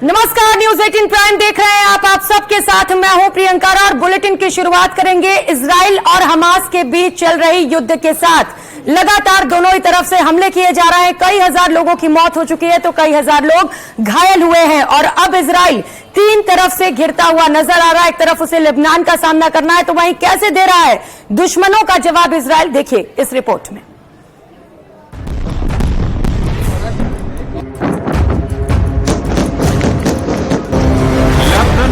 नमस्कार, news 18 prime देख रहे हैं आप सबके साथ मैं हूं प्रियंका और बुलेटिन की शुरुआत करेंगे इजराइल और हमास के बीच चल रही युद्ध के साथ। लगातार दोनों ही तरफ से हमले किए जा रहे हैं। कई हजार लोगों की मौत हो चुकी है तो कई हजार लोग घायल हुए हैं और अब इजराइल तीन तरफ से घिरता हुआ नजर आ रहा है। एक तरफ उसे लेबनान का सामना करना है तो वहीं कैसे दे रहा है दुश्मनों का जवाब इजराइल, देखिए इस रिपोर्ट में।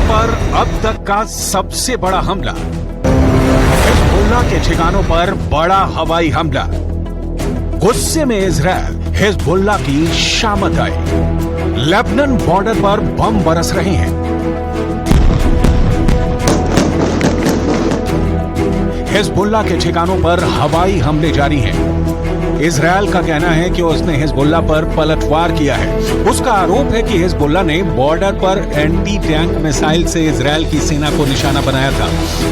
पर अब तक का सबसे बड़ा हमला, हिजबुल्लाह के ठिकानों पर बड़ा हवाई हमला। गुस्से में इजराइल हिजबुल्लाह की शामत आई। लेबनान बॉर्डर पर बम बरस रहे हैं। हिजबुल्लाह के ठिकानों पर हवाई हमले जारी हैं। इजराइल का कहना है कि उसने हिजबुल्लाह पर पलटवार किया है। उसका आरोप है कि हिजबुल्लाह ने बॉर्डर पर एंटी टैंक मिसाइल से इजराइल की सेना को निशाना बनाया था।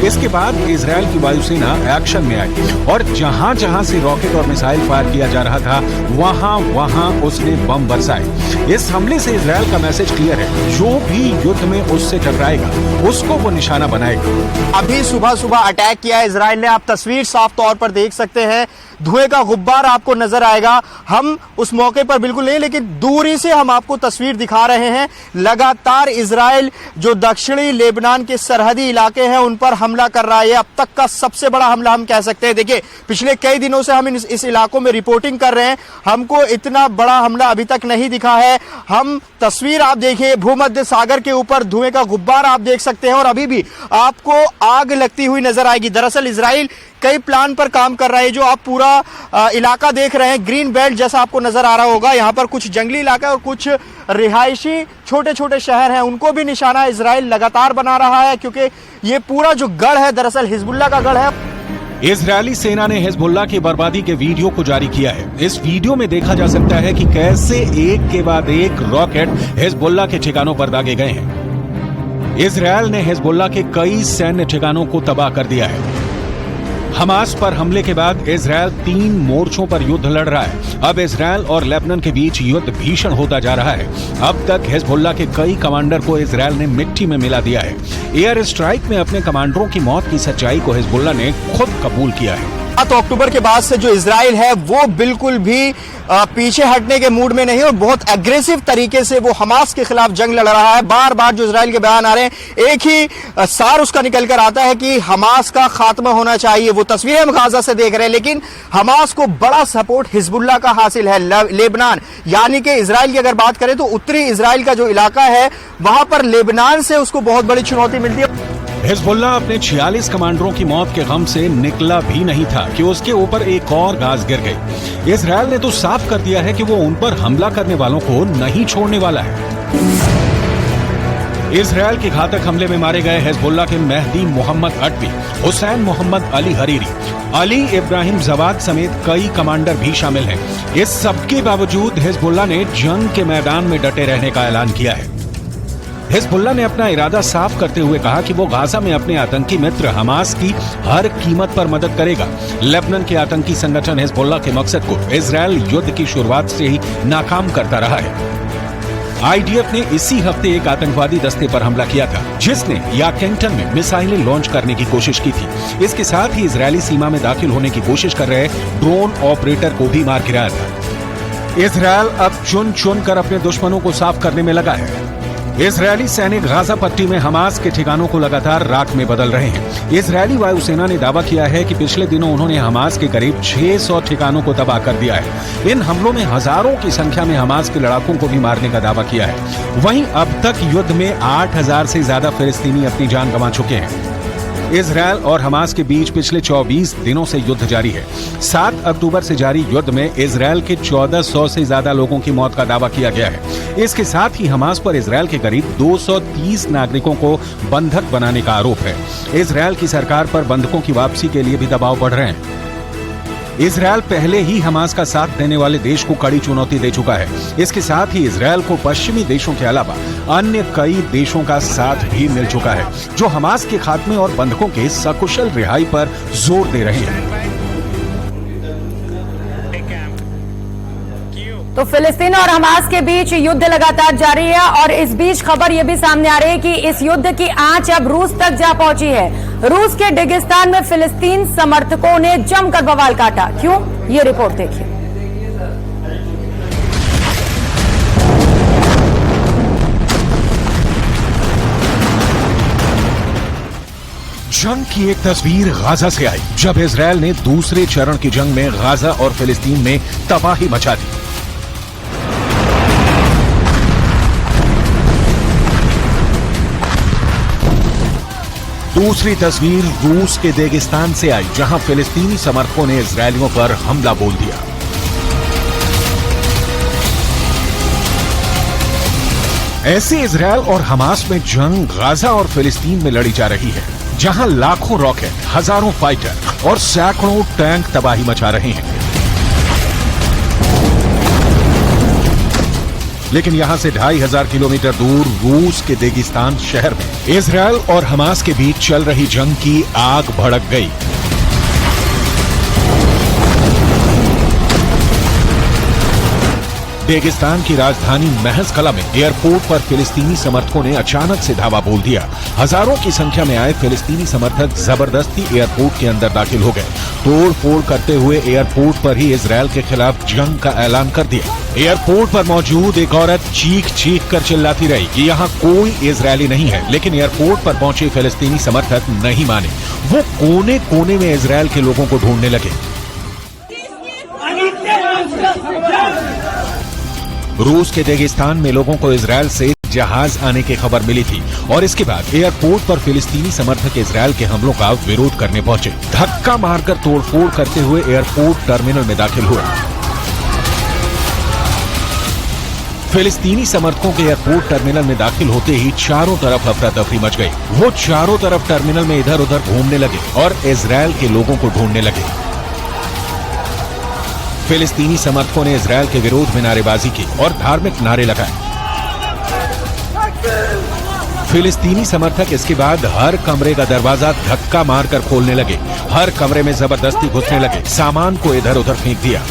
इसके बाद इजराइल की वायुसेना एक्शन में आई और जहां जहां से रॉकेट और मिसाइल फायर किया जा रहा था वहां वहां उसने बम बरसाए। इस हमले से इजराइल का मैसेज क्लियर है, जो भी युद्ध में उससे टकराएगा उसको वो निशाना बनाएगा। अभी सुबह सुबह अटैक किया है इजराइल ने। आप तस्वीर साफ तौर पर देख सकते हैं, धुएं का गुब्बार आपको नजर आएगा। हम उस मौके पर बिल्कुल नहीं, लेकिन दूरी से हम आपको तस्वीर दिखा रहे हैं। लगातार इजराइल जो दक्षिणी लेबनान के सरहदी इलाके हैं उन पर हमला कर रहा है। अब तक का सबसे बड़ा हमला हम कह सकते हैं। देखिए, पिछले कई दिनों से हम इस इलाकों में रिपोर्टिंग कर रहे हैं, हमको इतना बड़ा हमला अभी तक नहीं दिखा है। हम तस्वीर आप देखिए, भूमध्य सागर के ऊपर धुएं का गुब्बार आप देख सकते हैं और अभी भी आपको आग लगती हुई नजर आएगी। दरअसल इजराइल कई प्लान पर काम कर रहा है। जो आप पूरा इलाका देख रहे हैं, ग्रीन बेल्ट जैसा आपको नजर आ रहा होगा, यहाँ पर कुछ जंगली इलाका और कुछ रिहायशी छोटे छोटे शहर हैं, उनको भी निशाना इजराइल लगातार बना रहा है, क्योंकि ये पूरा जो गढ़ है दरअसल हिजबुल्लाह का गढ़ है। इजरायली सेना ने हिजबुल्लाह की बर्बादी के वीडियो को जारी किया है। इस वीडियो में देखा जा सकता है कि कैसे एक के बाद एक रॉकेट हिजबुल्लाह के ठिकानों पर दागे गए हैं। इजराइल ने हिजबुल्लाह के कई सैन्य ठिकानों को तबाह कर दिया है। हमास पर हमले के बाद इजराइल 3 मोर्चों पर युद्ध लड़ रहा है। अब इजराइल और लेबनान के बीच युद्ध भीषण होता जा रहा है। अब तक हिजबुल्लाह के कई कमांडर को इजराइल ने मिट्टी में मिला दिया है। एयर स्ट्राइक में अपने कमांडरों की मौत की सच्चाई को हिजबुल्लाह ने खुद कबूल किया है। 7 अक्टूबर के बाद से जो इजराइल है वो बिल्कुल भी पीछे हटने के मूड में नहीं और बहुत एग्रेसिव तरीके से वो हमास के खिलाफ जंग लड़ रहा है। बार बार जो इजराइल के बयान आ रहे हैं, एक ही सार उसका निकल कर आता है कि हमास का खात्मा होना चाहिए। वो तस्वीरें हम गाजा से देख रहे हैं, लेकिन हमास को बड़ा सपोर्ट हिजबुल्लाह का हासिल है। लेबनान यानी कि इजराइल की अगर बात करें तो उत्तरी इजराइल का जो इलाका है वहां पर लेबनान से उसको बहुत बड़ी चुनौती मिलती है। हिजबुल्लाह अपने 46 कमांडरों की मौत के गम से निकला भी नहीं था कि उसके ऊपर एक और गाज गिर गई। इजराइल ने तो साफ कर दिया है कि वो उन पर हमला करने वालों को नहीं छोड़ने वाला है। इजराइल के घातक हमले में मारे गए हिजबुल्लाह के मेहदी मोहम्मद अटवी, हुसैन मोहम्मद अली हरीरी, अली इब्राहिम जवाद समेत कई कमांडर भी शामिल हैं। इस सबके बावजूद हिजबुल्लाह ने जंग के मैदान में डटे रहने का ऐलान किया है। हिजबुल्लाह ने अपना इरादा साफ करते हुए कहा कि वो गाजा में अपने आतंकी मित्र हमास की हर कीमत पर मदद करेगा। लेबनान के आतंकी संगठन हिजबुल्लाह के मकसद को इजराइल युद्ध की शुरुआत से ही नाकाम करता रहा है। आईडीएफ ने इसी हफ्ते एक आतंकवादी दस्ते पर हमला किया था, जिसने याकेंटन में मिसाइलें लॉन्च करने की कोशिश की थी। इसके साथ ही इजरायली सीमा में दाखिल होने की कोशिश कर रहे ड्रोन ऑपरेटर को भी मार गिराया था। इजराइल अब चुन चुन कर अपने दुश्मनों को साफ करने में लगा है। इजरायली सैनिक गाजा पट्टी में हमास के ठिकानों को लगातार राख में बदल रहे हैं। इजरायली वायुसेना ने दावा किया है कि पिछले दिनों उन्होंने हमास के करीब 600 ठिकानों को तबाह कर दिया है। इन हमलों में हजारों की संख्या में हमास के लड़ाकों को भी मारने का दावा किया है। वहीं अब तक युद्ध में 8000 से ज्यादा फिलिस्तीनी अपनी जान गंवा चुके हैं। इजराइल और हमास के बीच पिछले 24 दिनों से युद्ध जारी है। 7 अक्टूबर से जारी युद्ध में इजराइल के 1400 से ज्यादा लोगों की मौत का दावा किया गया है। इसके साथ ही हमास पर इजराइल के करीब 230 नागरिकों को बंधक बनाने का आरोप है। इजराइल की सरकार पर बंधकों की वापसी के लिए भी दबाव बढ़ रहे हैं। इजराइल पहले ही हमास का साथ देने वाले देश को कड़ी चुनौती दे चुका है। इसके साथ ही इजराइल को पश्चिमी देशों के अलावा अन्य कई देशों का साथ भी मिल चुका है, जो हमास के खात्मे और बंधकों के सकुशल रिहाई पर जोर दे रहे हैं। तो फिलिस्तीन और हमास के बीच युद्ध लगातार जारी है और इस बीच खबर यह भी सामने आ रही है कि इस युद्ध की आंच अब रूस तक जा पहुंची है। रूस के डेगिस्तान में फिलिस्तीन समर्थकों ने जमकर बवाल काटा। क्यों, ये रिपोर्ट देखिए। जंग की एक तस्वीर गाजा से आई जब इजरायल ने दूसरे चरण की जंग में गाजा और फिलिस्तीन में तबाही मचा दी। दूसरी तस्वीर रूस के रेगिस्तान से आई जहां फिलिस्तीनी समर्थकों ने इजरायलियों पर हमला बोल दिया। ऐसे इजरायल और हमास में जंग गाजा और फिलिस्तीन में लड़ी जा रही है, जहां लाखों रॉकेट, हजारों फाइटर और सैकड़ों टैंक तबाही मचा रहे हैं। लेकिन यहां से 2500 किलोमीटर दूर रूस के रेगिस्तान शहर में इजरायल और हमास के बीच चल रही जंग की आग भड़क गई। रेगिस्तान की राजधानी महज कला में एयरपोर्ट पर फिलिस्तीनी समर्थकों ने अचानक से धावा बोल दिया। हजारों की संख्या में आए फिलिस्तीनी समर्थक जबरदस्ती एयरपोर्ट के अंदर दाखिल हो गए। तोड़ फोड़ करते हुए एयरपोर्ट पर ही इजरायल के खिलाफ जंग का ऐलान कर दिया। एयरपोर्ट पर मौजूद एक औरत चीख चीख कर चिल्लाती रही कि यहाँ कोई इजरायली नहीं है, लेकिन एयरपोर्ट पर पहुंचे फिलिस्तीनी समर्थक नहीं माने। वो कोने कोने में इजरायल के लोगों को ढूंढने लगे। रूस के रेगिस्तान में लोगों को इजरायल से जहाज आने की खबर मिली थी और इसके बाद एयरपोर्ट पर फिलिस्तीनी समर्थक इजरायल के हमलों का विरोध करने पहुंचे। धक्का मारकर तोड़फोड़ करते हुए एयरपोर्ट टर्मिनल में दाखिल हुए। फिलिस्तीनी समर्थकों के एयरपोर्ट टर्मिनल में दाखिल होते ही चारों तरफ अफरा तफरी मच गई। वो चारों तरफ टर्मिनल में इधर उधर घूमने लगे और इजरायल के लोगों को ढूंढने लगे। फिलिस्तीनी समर्थकों ने इजरायल के विरोध में नारेबाजी की और धार्मिक नारे लगाए। फिलिस्तीनी समर्थक इसके बाद हर कमरे का दरवाजा धक्का मारकर खोलने लगे। हर कमरे में जबरदस्ती घुसने लगे, सामान को इधर उधर फेंक दिया।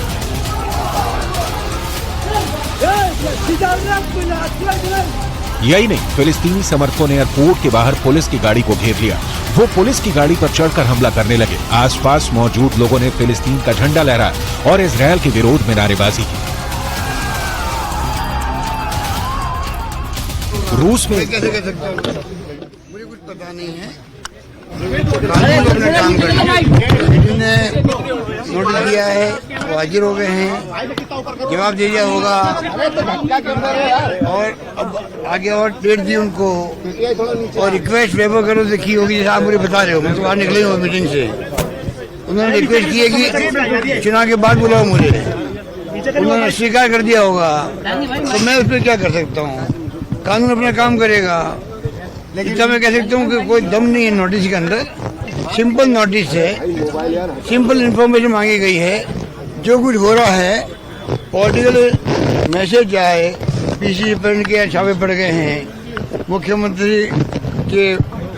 यही नहीं, फिलिस्तीनी समर्थकों ने एयरपोर्ट के बाहर पुलिस की गाड़ी को घेर लिया। वो पुलिस की गाड़ी पर चढ़कर हमला करने लगे। आसपास मौजूद लोगों ने फिलिस्तीन का झंडा लहराया और इजरायल के विरोध में नारेबाजी की। रूस में कैसे कह सकता हूँ, मुझे कुछ पता नहीं है। कानून अपना काम कर रहा है। जिन्होंने नोटिस दिया है वो हाजिर हो गए हैं, जवाब दे दिया होगा और अब आगे और डेट दी उनको और रिक्वेस्ट वेबर करो से की होगी, जैसे आप मुझे बता रहे हो। मैं तो बाहर निकले हूँ मीटिंग से। उन्होंने रिक्वेस्ट की है कि चुनाव के बाद बुलाओ मुझे, उन्होंने स्वीकार कर दिया होगा, तो मैं उस पर क्या कर सकता हूँ। कानून अपना काम करेगा। लेकिन मैं कह सकता हूँ कि कोई दम नहीं है नोटिस के अंदर। सिंपल नोटिस है, सिंपल इंफॉर्मेशन मांगी गई है। जो कुछ हो रहा है पॉलिटिकल मैसेज आए, पीसी प्रेसिडेंट के छापे पड़ गए हैं, मुख्यमंत्री के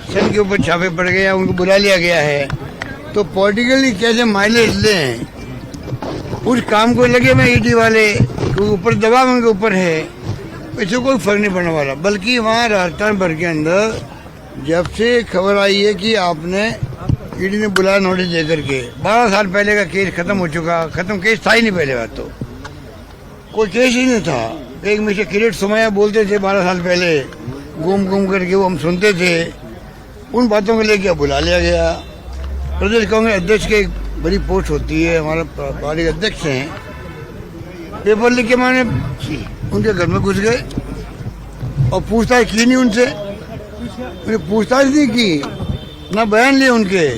सन के ऊपर छापे पड़ गए हैं, उनको बुला लिया गया है। तो पॉलिटिकली कैसे माइलेज लें उस काम को लगे मैं ईडी वाले ऊपर दबाव उनके ऊपर है, इससे कोई फर्क नहीं पड़ने वाला। बल्कि वहाँ राजस्थान भर के अंदर जब से खबर आई है कि आपने ईडी ने बुलाया नोटिस दे करके, 12 साल पहले का केस खत्म हो चुका। खत्म केस था ही नहीं, पहले बात तो कोई केस ही नहीं था। एक मिस्टर किरीट सोमैया बोलते थे 12 साल पहले, घूम करके वो हम सुनते थे। उन बातों को लेकर बुला लिया गया। प्रदेश कांग्रेस अध्यक्ष की एक बड़ी पोस्ट होती है, हमारा पार्टी अध्यक्ष हैं, पेपर लिख के मैंने उनके घर में घुस गए और पूछताछ की नहीं उनसे। मैंने पूछताछ नहीं की, ना बयान लिए उनके,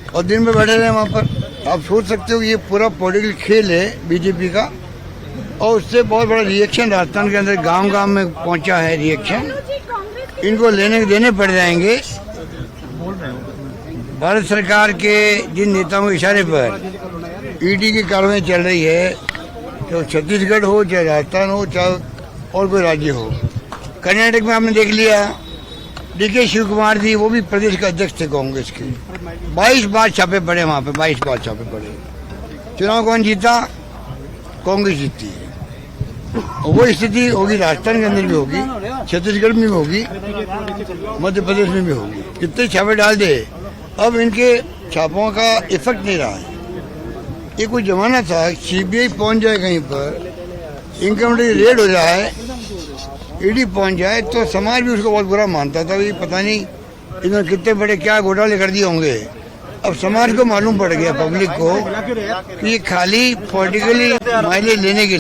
और दिन में बैठे रहे वहाँ पर। आप सोच सकते हो कि ये पूरा पॉलिटिकल खेल है बीजेपी का, और उससे बहुत बड़ा रिएक्शन राजस्थान के अंदर गांव गांव में पहुंचा है। रिएक्शन इनको देने पड़ जाएंगे। भारत सरकार के जिन नेताओं के इशारे पर ईडी की कार्रवाई चल रही है, चाहे छत्तीसगढ़ हो, चाहे राजस्थान हो, चाहे और कोई राज्य हो। कर्नाटक में आपने देख लिया, डीके शिव कुमार जी, वो भी प्रदेश के अध्यक्ष थे कांग्रेस के। 22 बार छापे पड़े वहाँ पे, 22 बार छापे पड़े। चुनाव कौन जीता? कांग्रेस जीती है। वो स्थिति होगी राजस्थान के अंदर भी होगी, छत्तीसगढ़ में भी होगी, मध्य प्रदेश में भी होगी। कितने छापे डाल दे, अब इनके छापों का इफेक्ट नहीं रहा है। ये कोई जमाना था सीबीआई पहुंच जाए कहीं पर, इनकम टैक्स रेड हो जाए, ईडी पहुंच जाए तो समाज भी उसको बहुत बुरा मानता था। ये पता नहीं इन्होंने कितने बड़े क्या घोटाले कर दिए होंगे। अब समाज को मालूम पड़ गया, पब्लिक को, कि ये खाली पॉलिटिकली माइलेज लेने के